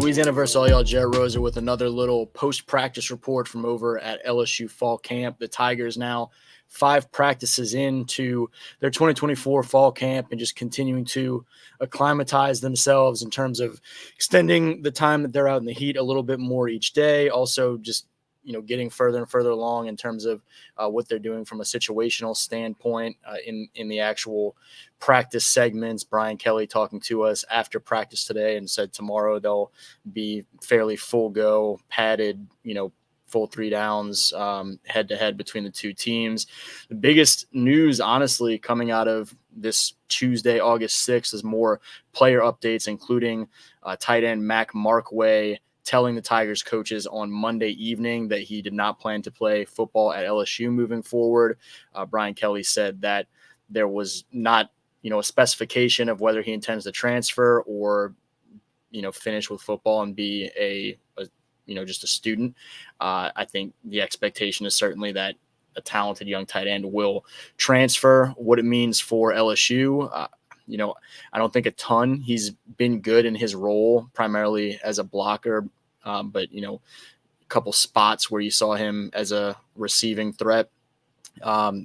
Louisiana versus all y'all. Jared Rosa with another little post-practice report from over at LSU fall camp. The Tigers now 5 practices into their 2024 fall camp and just continuing to acclimatize themselves in terms of extending the time that they're out in the heat a little bit more each day. Also just getting further and further along in terms of what they're doing from a situational standpoint in the actual practice segments. Brian Kelly talking to us after practice today and said tomorrow they'll be fairly full go, padded, full 3 downs head to head between the two teams. The biggest news, honestly, coming out of this Tuesday, August 6th, is more player updates, including tight end Mac Markway telling the Tigers coaches on Monday evening that he did not plan to play football at LSU moving forward. Brian Kelly said that there was not, a specification of whether he intends to transfer or, finish with football and be just a student. I think the expectation is certainly that a talented young tight end will transfer. What it means for LSU, I don't think a ton. He's been good in his role, primarily as a blocker, but, a couple spots where you saw him as a receiving threat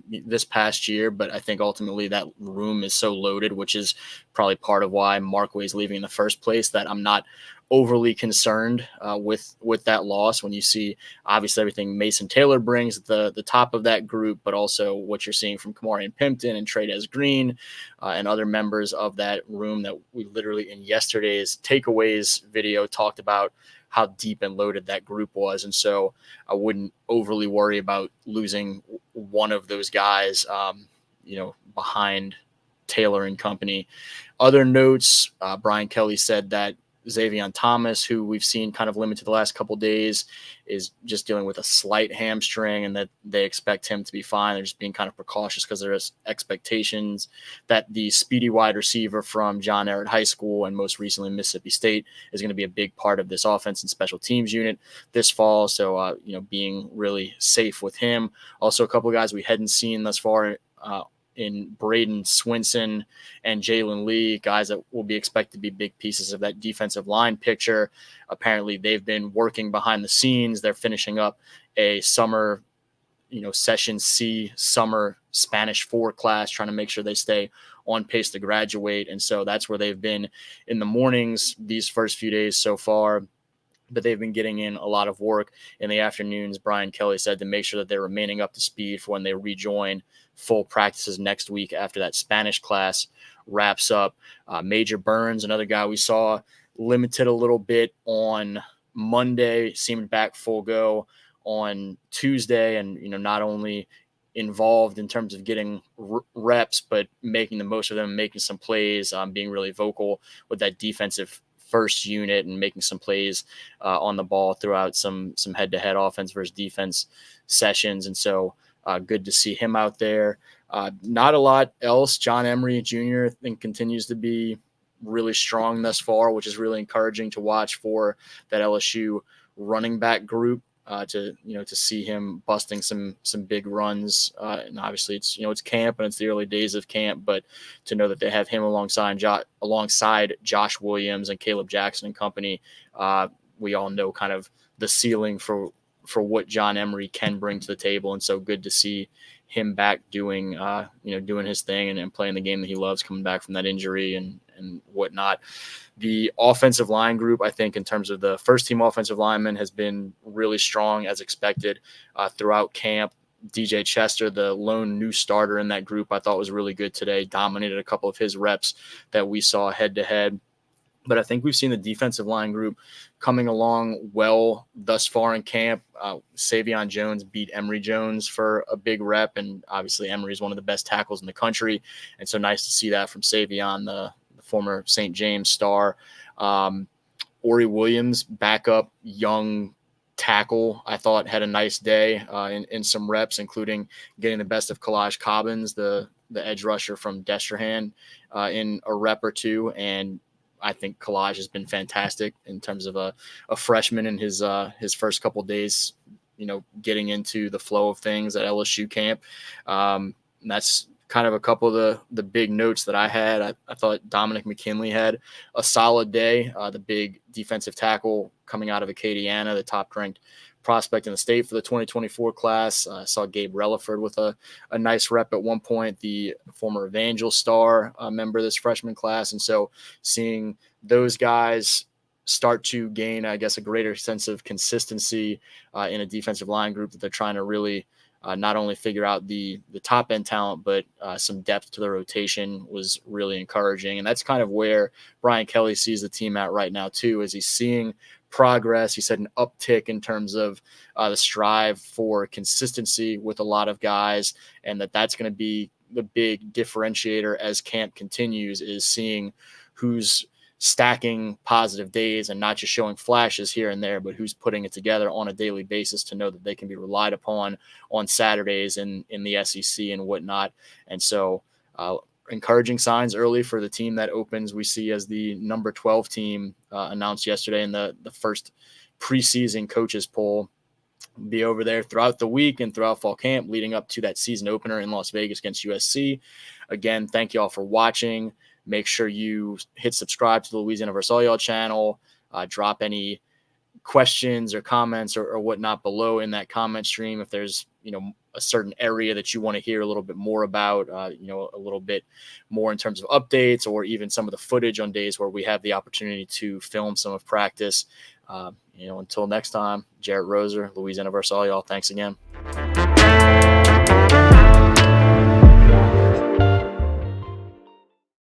this past year. But I think ultimately that room is so loaded, which is probably part of why Markway is leaving in the first place, that I'm not overly concerned with that loss when you see obviously everything Mason Taylor brings at the top of that group, but also what you're seeing from Kamarian Pimpton and Trey'Dez Green and other members of that room that we literally in yesterday's takeaways video talked about how deep and loaded that group was. And so I wouldn't overly worry about losing one of those guys, behind Taylor and company. Other notes, Brian Kelly said that Zavion Thomas, who we've seen kind of limited the last couple of days, is just dealing with a slight hamstring and that they expect him to be fine. They're just being kind of precautious because there's expectations that the speedy wide receiver from John Ehret High School and most recently Mississippi State is going to be a big part of this offense and special teams unit this fall. So, being really safe with him. Also, a couple of guys we hadn't seen thus far, in Braden Swinson and Jalen Lee, guys that will be expected to be big pieces of that defensive line picture. Apparently they've been working behind the scenes. They're finishing up a summer, session C summer Spanish 4 class, trying to make sure they stay on pace to graduate. And so that's where they've been in the mornings these first few days so far. But they've been getting in a lot of work in the afternoons, Brian Kelly said, to make sure that they're remaining up to speed for when they rejoin full practices next week after that Spanish class wraps up. Major Burns, another guy we saw limited a little bit on Monday, seemed back full go on Tuesday, and, not only involved in terms of getting reps, but making the most of them, making some plays, being really vocal with that defensive first unit and making some plays on the ball throughout some head-to-head offense versus defense sessions. And so good to see him out there. Not a lot else. John Emery Jr. I think continues to be really strong thus far, which is really encouraging to watch for that LSU running back group. To see him busting some big runs, and obviously it's camp and it's the early days of camp, but to know that they have him alongside Josh Williams and Caleb Jackson and company, we all know kind of the ceiling for what John Emery can bring to the table, and so good to see him back doing his thing and playing the game that he loves, coming back from that injury and whatnot. The offensive line group, I think, in terms of the first-team offensive lineman, has been really strong as expected throughout camp. DJ Chester, the lone new starter in that group, I thought was really good today, dominated a couple of his reps that we saw head-to-head. But I think we've seen the defensive line group coming along well thus far in camp. Zavion Jones beat Emory Jones for a big rep, and obviously Emory is one of the best tackles in the country, and so nice to see that from Zavion, the former St. James star. Ori Williams, backup young tackle, I thought had a nice day in some reps, including getting the best of Kalaj Cobbins, the edge rusher from Destrehan, in a rep or two. And I think Kalaj has been fantastic in terms of a freshman in his first couple of days, getting into the flow of things at LSU camp. That's kind of a couple of the big notes that I had. I thought Dominic McKinley had a solid day. The big defensive tackle coming out of Acadiana, the top ranked prospect in the state for the 2024 class. I saw Gabe Relaford with a nice rep at one point, the former Evangel Star member of this freshman class. And so seeing those guys start to gain, I guess, a greater sense of consistency in a defensive line group that they're trying to really not only figure out the top end talent, but some depth to the rotation was really encouraging. And that's kind of where Brian Kelly sees the team at right now too, as he's seeing progress. He said an uptick in terms of the strive for consistency with a lot of guys, and that's going to be the big differentiator as camp continues, is seeing who's stacking positive days and not just showing flashes here and there, but who's putting it together on a daily basis to know that they can be relied upon on Saturdays in the SEC and whatnot. And so encouraging signs early for the team that opens, we see as the number 12 team announced yesterday in the first preseason coaches poll. Be over there throughout the week and throughout fall camp leading up to that season opener in Las Vegas against USC. Again, thank you all for watching. Make sure you hit subscribe to the Louisiana vs. All Y'all channel. Drop any questions or comments or whatnot below in that comment stream. If there's, a certain area that you want to hear a little bit more about, a little bit more in terms of updates, or even some of the footage on days where we have the opportunity to film some of practice. Until next time, Jarrett Roser, Louisiana vs. All Y'all. Thanks again.